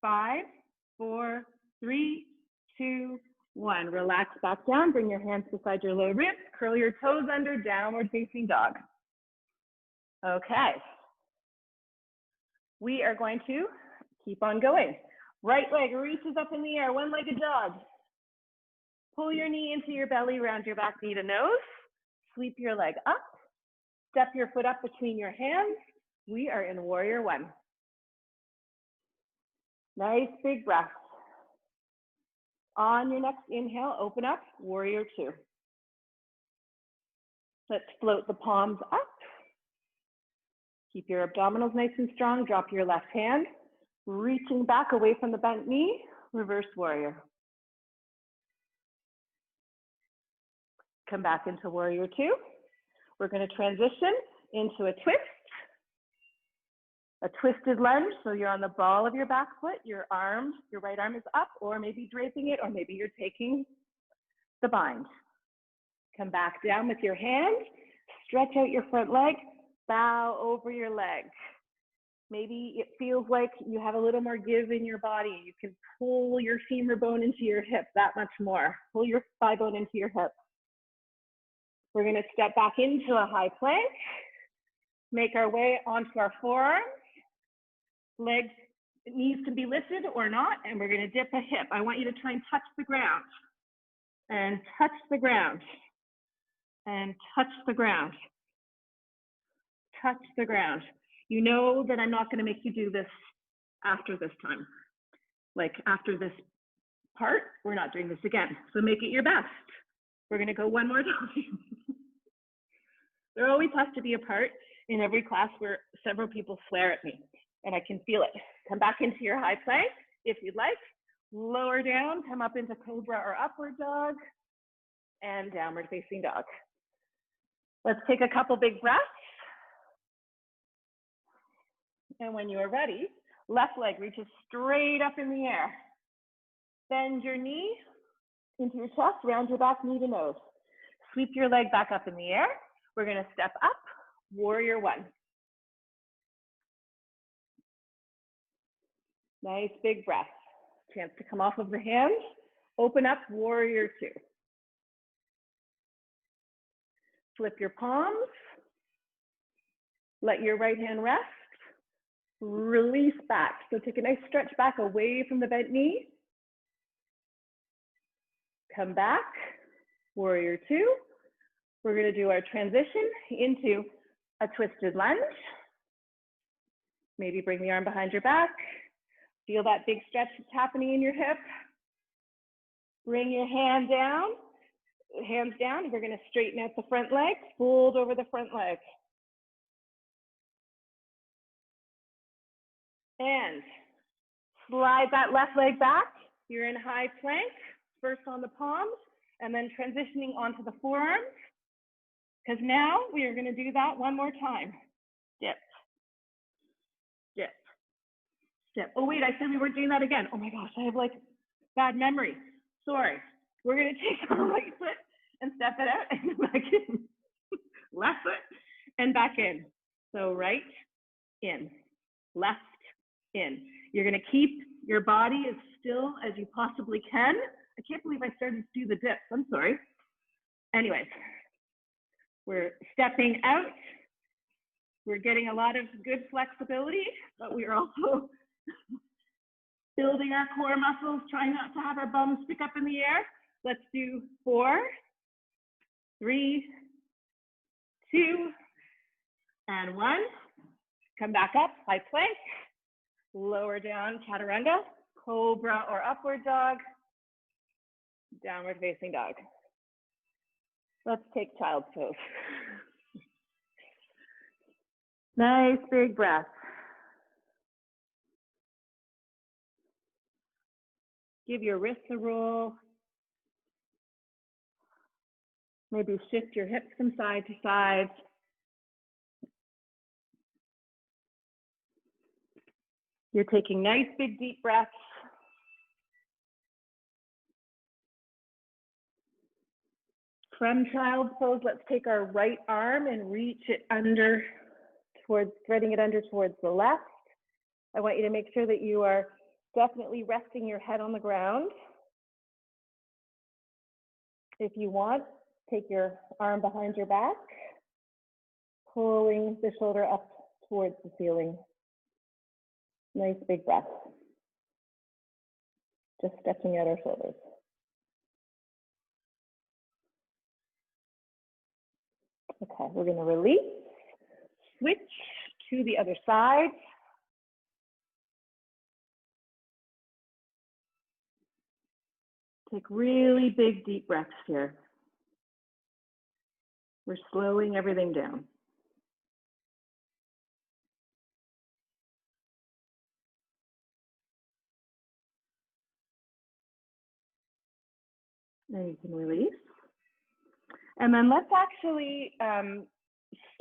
5, 4, 3, 2, 1. Relax back down. Bring your hands beside your low ribs. Curl your toes under, downward facing dog. Okay. We are going to keep on going. Right leg reaches up in the air, one-legged dog. Pull your knee into your belly, round your back knee to nose. Sweep your leg up. Step your foot up between your hands. We are in warrior one. Nice big breath. On your next inhale, open up, warrior two. Let's float the palms up. Keep your abdominals nice and strong. Drop your left hand, reaching back away from the bent knee, reverse warrior. Come back into warrior two. We're going to transition into a twist. A twisted lunge, so you're on the ball of your back foot, your right arm is up, or maybe draping it, or maybe you're taking the bind. Come back down with your hand, stretch out your front leg, bow over your leg. Maybe it feels like you have a little more give in your body. You can pull your femur bone into your hip that much more. Pull your thigh bone into your hip. We're going to step back into a high plank, make our way onto our forearms. Legs knees can be lifted or not, and we're gonna dip a hip. I want you to try and touch the ground, and touch the ground, and touch the ground, touch the ground. You know that I'm not gonna make you do this after this time. Like after this part, we're not doing this again. So make it your best. We're gonna go one more time. There always has to be a part in every class where several people swear at me, and I can feel it. Come back into your high plank if you'd like. Lower down, come up into Cobra or upward dog, and downward facing dog. Let's take a couple big breaths. And when you are ready, left leg reaches straight up in the air. Bend your knee into your chest, round your back, knee to nose. Sweep your leg back up in the air. We're gonna step up, warrior one. Nice big breath. Chance to come off of the hands. Open up, warrior two. Flip your palms. Let your right hand rest. Release back. So take a nice stretch back away from the bent knee. Come back, warrior two. We're gonna do our transition into a twisted lunge. Maybe bring the arm behind your back. Feel that big stretch that's happening in your hip. Bring your hand down, hands down. We're gonna straighten out the front leg, fold over the front leg. And slide that left leg back. You're in high plank, first on the palms, and then transitioning onto the forearms. Because now we are gonna do that one more time. Dip, dip, dip. Oh wait, I said we weren't doing that again. Oh my gosh, I have like bad memory. Sorry. We're gonna take our right foot and step it out and back in. Left foot and back in. So right, in, left, in. You're gonna keep your body as still as you possibly can. I can't believe I started to do the dips, I'm sorry. Anyways, we're stepping out. We're getting a lot of good flexibility, but we are also building our core muscles, trying not to have our bums stick up in the air. Let's do 4, 3, 2, and 1. Come back up, high plank. Lower down, chaturanga, cobra or upward dog, downward facing dog. Let's take child's pose. Nice big breath. Give your wrists a roll. Maybe shift your hips from side to side. You're taking nice big deep breaths. From child's pose, let's take our right arm and reach it under towards, threading it under towards the left. I want you to make sure that you are definitely resting your head on the ground. If you want, take your arm behind your back, pulling the shoulder up towards the ceiling. Nice big breath. Just stretching out our shoulders. Okay, we're going to release, switch to the other side. Take really big, deep breaths here. We're slowing everything down. Then you can release. And then let's actually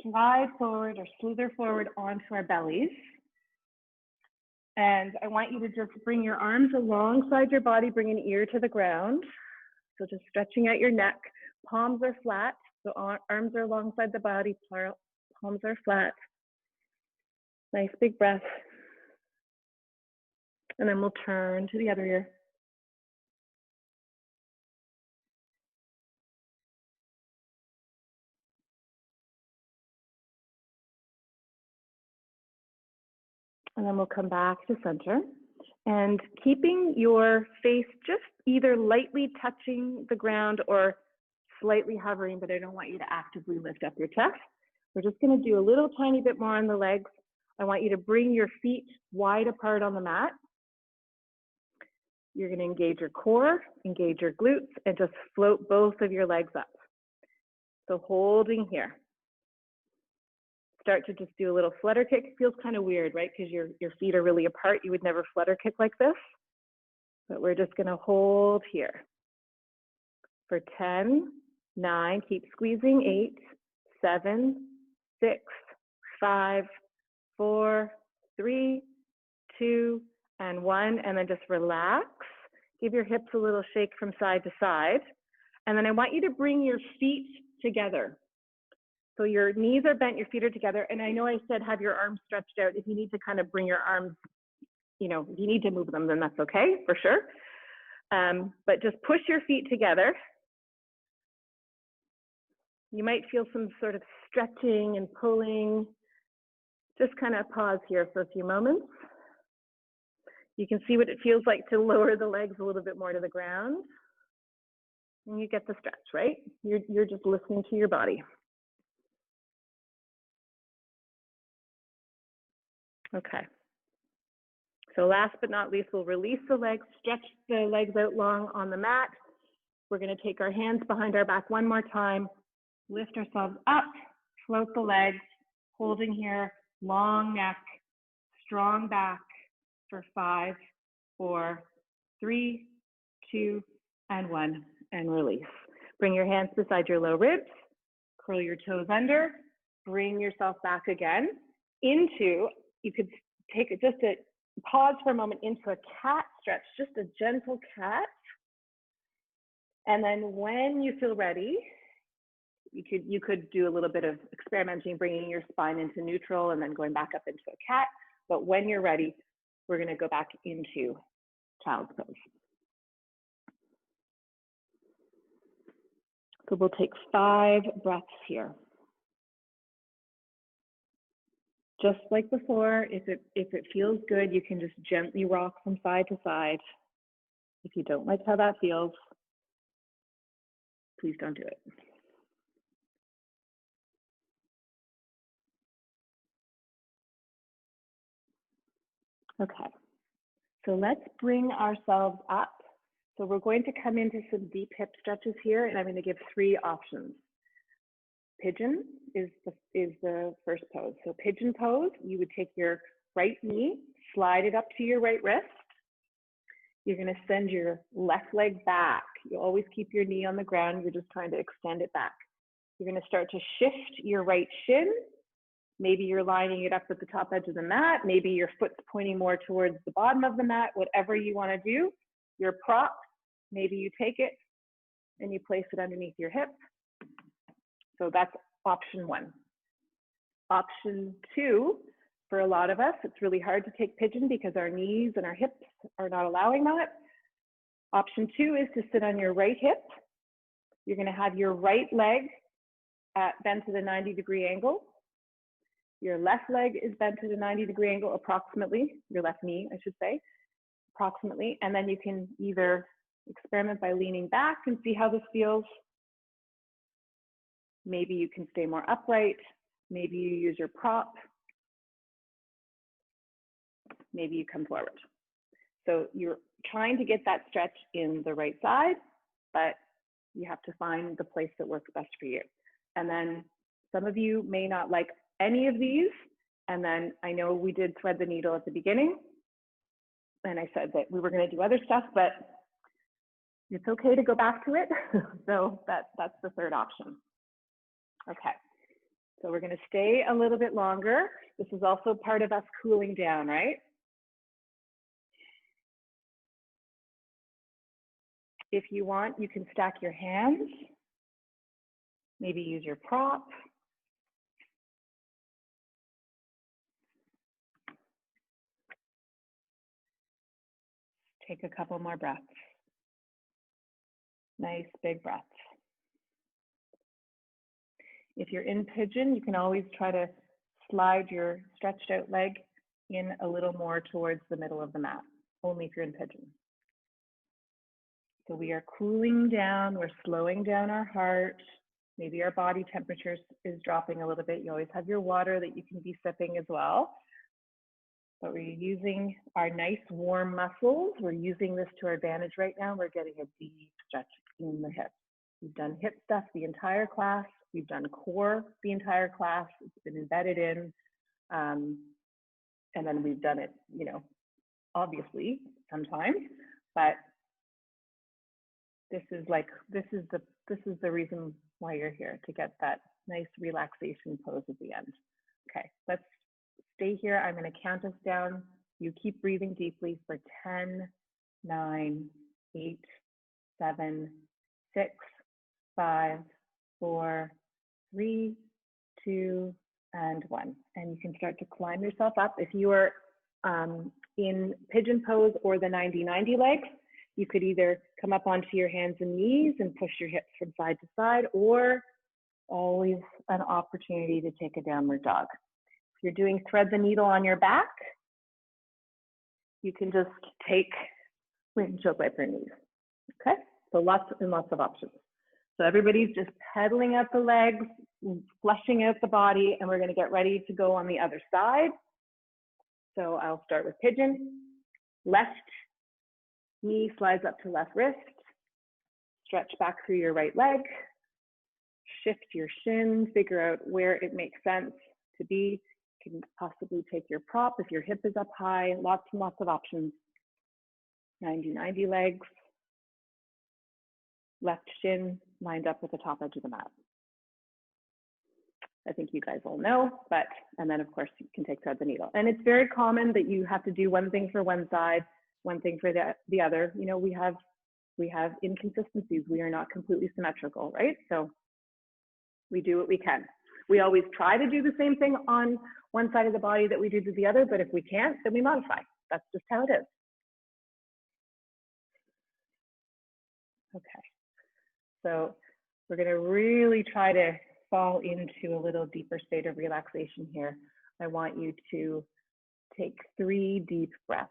slide forward or slither forward onto our bellies. And I want you to just bring your arms alongside your body, bring an ear to the ground. So just stretching out your neck. Palms are flat, so arms are alongside the body, palms are flat. Nice big breath. And then we'll turn to the other ear. And then we'll come back to center. And keeping your face just either lightly touching the ground or slightly hovering, but I don't want you to actively lift up your chest. We're just going to do a little tiny bit more on the legs. I want you to bring your feet wide apart on the mat. You're going to engage your core, engage your glutes, and just float both of your legs up. So holding here. Start to just do a little flutter kick. It feels kind of weird, right? Because your feet are really apart. You would never flutter kick like this. But we're just going to hold here for 10, 9, keep squeezing, 8, 7, 6, 5, 4, 3, 2, and 1. And then just relax. Give your hips a little shake from side to side. And then I want you to bring your feet together. So your knees are bent, your feet are together. And I know I said have your arms stretched out. If you need to kind of bring your arms, you know, if you need to move them, then that's okay, for sure. But just push your feet together. You might feel some sort of stretching and pulling. Just kind of pause here for a few moments. You can see what it feels like to lower the legs a little bit more to the ground. And you get the stretch, right? You're just listening to your body. Okay. So last but not least, we'll release the legs, stretch the legs out long on the mat. We're going to take our hands behind our back one more time, lift ourselves up, float the legs, holding here, long neck, strong back for 5, 4, 3, 2, and 1, and release. Bring your hands beside your low ribs, curl your toes under, bring yourself back again into, you could take just a pause for a moment into a cat stretch, just a gentle cat. And then when you feel ready, you could do a little bit of experimenting, bringing your spine into neutral and then going back up into a cat. But when you're ready, we're going to go back into child's pose. So we'll take 5 breaths here. Just like before, if it feels good, you can just gently rock from side to side. If you don't like how that feels, please don't do it. Okay, so let's bring ourselves up. So we're going to come into some deep hip stretches here, and I'm going to give 3 options. Pigeon is the first pose. So pigeon pose, you would take your right knee, slide it up to your right wrist. You're going to send your left leg back. You always keep your knee on the ground. You're just trying to extend it back. You're going to start to shift your right shin. Maybe you're lining it up with the top edge of the mat. Maybe your foot's pointing more towards the bottom of the mat. Whatever you want to do, your prop, maybe you take it and you place it underneath your hip. So that's option 1. Option 2, for a lot of us, it's really hard to take pigeon because our knees and our hips are not allowing that. Option 2 is to sit on your right hip. You're going to have your right leg bent at a 90-degree angle. Your left leg is bent at a 90-degree angle approximately, your left knee, I should say, approximately. And then you can either experiment by leaning back and see how this feels. Maybe you can stay more upright. Maybe you use your prop. Maybe you come forward. So you're trying to get that stretch in the right side, but you have to find the place that works best for you. And then some of you may not like any of these. And then I know we did thread the needle at the beginning. And I said that we were going to do other stuff, but it's okay to go back to it. So that's the third option. Okay, so we're going to stay a little bit longer. This is also part of us cooling down, right? If you want, you can stack your hands. Maybe use your prop. Take a couple more breaths. Nice big breaths. If you're in pigeon, you can always try to slide your stretched out leg in a little more towards the middle of the mat, only if you're in pigeon. So we are cooling down, we're slowing down our heart. Maybe our body temperature is dropping a little bit. You always have your water that you can be sipping as well. But we're using our nice warm muscles. We're using this to our advantage right now. We're getting a deep stretch in the hips. We've done hip stuff the entire class. We've done core the entire class. It's been embedded in. And then we've done it, you know, obviously sometimes, but this is the reason why you're here, to get that nice relaxation pose at the end. Okay, let's stay here. I'm going to count us down. You keep breathing deeply for 10, 9, 8, 7, 6, 5, 4, 3, 2, and 1. And you can start to climb yourself up. If you are in pigeon pose or the 90-90 legs, you could either come up onto your hands and knees and push your hips from side to side, or always an opportunity to take a downward dog. If you're doing thread the needle on your back, you can just take windshield wiper knees. Okay, so lots and lots of options. So everybody's just pedaling out the legs, flushing out the body, and we're going to get ready to go on the other side. So I'll start with pigeon. Left knee slides up to left wrist. Stretch back through your right leg. Shift your shin, figure out where it makes sense to be. You can possibly take your prop if your hip is up high. Lots and lots of options. 90-90 legs. Left shin lined up with the top edge of the mat. I think you guys all know, and then of course you can take thread the needle. And it's very common that you have to do one thing for one side, one thing for the other. You know, we have inconsistencies. We are not completely symmetrical, right? So we do what we can. We always try to do the same thing on one side of the body that we do to the other, but if we can't, then we modify. That's just how it is. Okay, so we're gonna really try to fall into a little deeper state of relaxation here. I want you to take 3 deep breaths.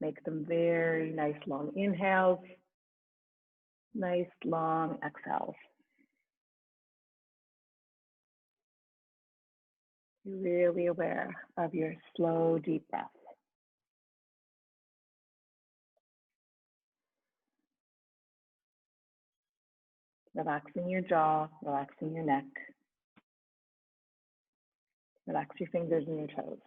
Make them very nice long inhales, nice long exhales. Be really aware of your slow, deep breath. Relaxing your jaw, relaxing your neck. Relax your fingers and your toes.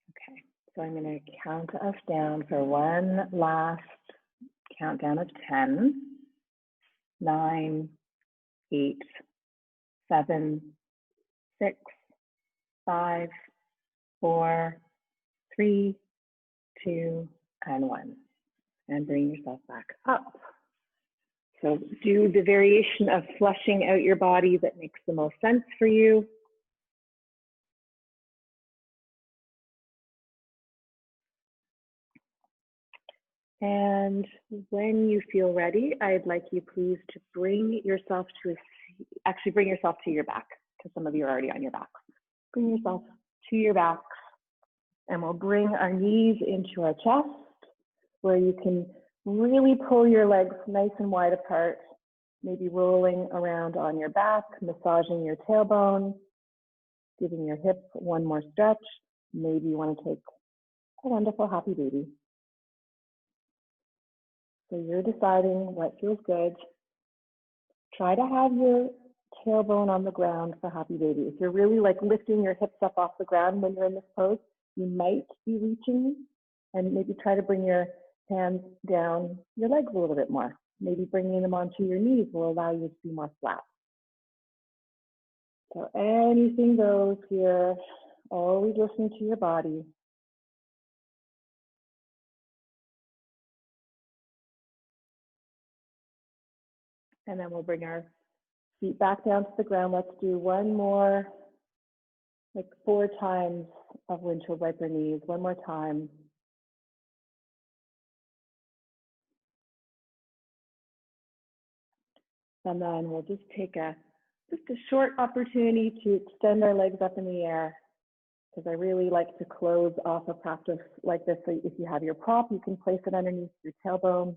Okay, so I'm going to count us down for one last countdown of 10, 9, 8, 7, 6, 5, 4, 3, 2, and 1. And bring yourself back up. So do the variation of flushing out your body that makes the most sense for you. And when you feel ready, I'd like you please to bring yourself to bring yourself to your back, because some of you are already on your back. Bring yourself to your back, and we'll bring our knees into our chest, where you can really pull your legs nice and wide apart, maybe rolling around on your back, massaging your tailbone, giving your hip one more stretch. Maybe you want to take a wonderful happy baby. So you're deciding what feels good. Try to have your tailbone on the ground for happy baby. If you're really like lifting your hips up off the ground when you're in this pose, you might be reaching, and maybe try to bring your hands down your legs a little bit more. Maybe bringing them onto your knees will allow you to be more flat. So anything goes here, always listen to your body. And then we'll bring our feet back down to the ground. Let's do one more, like 4 times of windshield wiper knees. One more time. And then we'll just take a just a short opportunity to extend our legs up in the air, because I really like to close off a practice like this. So if you have your prop, you can place it underneath your tailbone.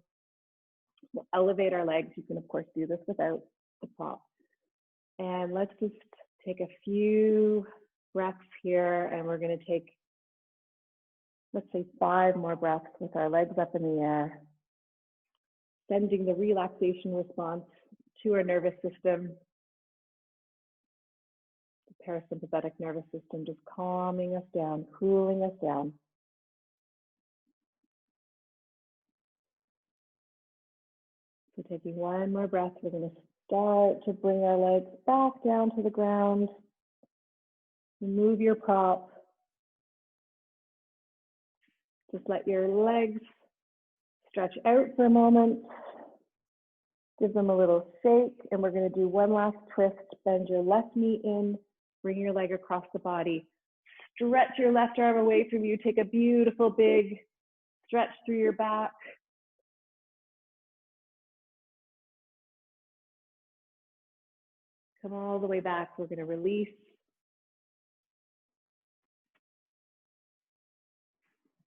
We'll elevate our legs. You can, of course, do this without the prop. And let's just take a few breaths here, and we're going to take, let's say, 5 more breaths with our legs up in the air, sending the relaxation response to our nervous system, the parasympathetic nervous system, just calming us down, cooling us down. So taking 1 more breath, we're going to start to bring our legs back down to the ground. Remove your prop. Just let your legs stretch out for a moment. Give them a little shake, and we're going to do one last twist. Bend your left knee in, bring your leg across the body. Stretch your left arm away from you. Take a beautiful big stretch through your back. Come all the way back. We're going to release.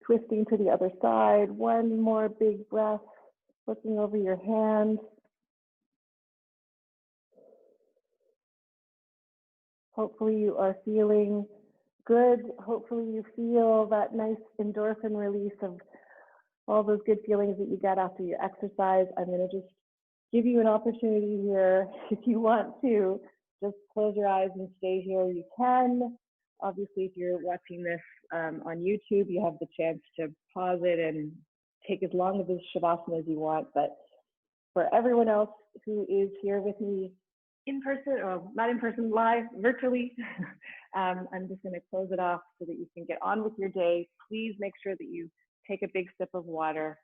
Twisting to the other side. 1 more big breath. Looking over your hand. Hopefully you are feeling good. Hopefully you feel that nice endorphin release of all those good feelings that you get after your exercise. I'm going to just give you an opportunity here. If you want to, just close your eyes and stay here. You can. Obviously, if you're watching this on YouTube, you have the chance to pause it and take as long of this Shavasana as you want. But for everyone else who is here with me in person, or not in person, live, virtually, I'm just going to close it off so that you can get on with your day. Please make sure that you take a big sip of water.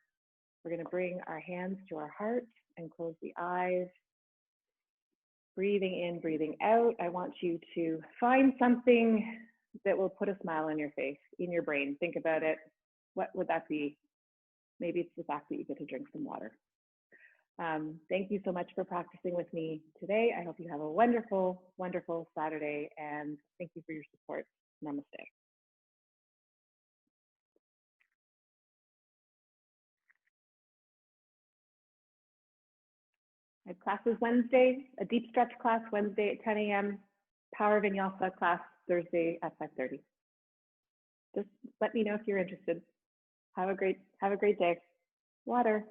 We're going to bring our hands to our heart and close the eyes. Breathing in, breathing out. I want you to find something that will put a smile on your face, in your brain. Think about it. What would that be? Maybe it's the fact that you get to drink some water. Thank you so much for practicing with me today. I hope you have a wonderful, wonderful Saturday, and thank you for your support. Namaste. My class is Wednesday, a deep stretch class Wednesday at 10 a.m., Power Vinyasa class Thursday at 5:30. Just let me know if you're interested. Have a great day. Water.